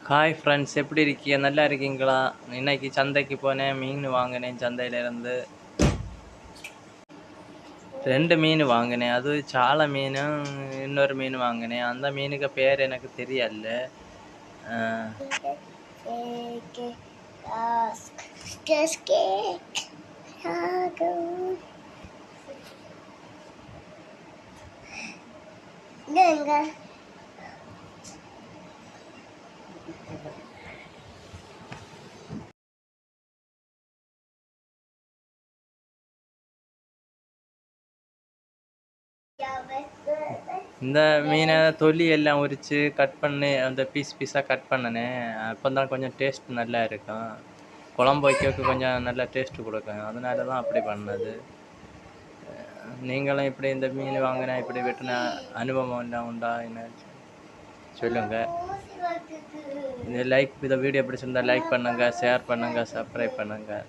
Hi friends, எப்படி இருக்கீங்க? நல்லா இருக்கீங்களா? இன்னைக்கு சந்தைக்கு போனேன், மீன் வாங்கினேன் சந்தையிலேருந்து. 2 மீன் வாங்கினேன். அது சால மீனும், இன்னொரு மீன் வாங்கினேன். அந்த மீனுக்கு பேர் எனக்கு தெரியல. அ இந்த மீனை தொலி எல்லாம் உரித்து கட் பண்ணி அந்த பீஸ் பீஸாக கட் பண்ணினேன். அப்போ தான் கொஞ்சம் டேஸ்ட் நல்லா இருக்கும். குழம்பு வைக்கிறதுக்கு கொஞ்சம் நல்லா டேஸ்ட்டு கொடுக்கும். அதனால தான் அப்படி பண்ணது. நீங்களும் இப்படி இந்த மீன் வாங்கினா இப்படி வெட்டின அனுபவம் எல்லாம் உண்டா? என்ன சொல்லுங்கள். இந்த வீடியோ பிடிச்சிருந்தா லைக் பண்ணுங்கள், ஷேர் பண்ணுங்கள், சப்ஸ்கிரைப் பண்ணுங்கள்.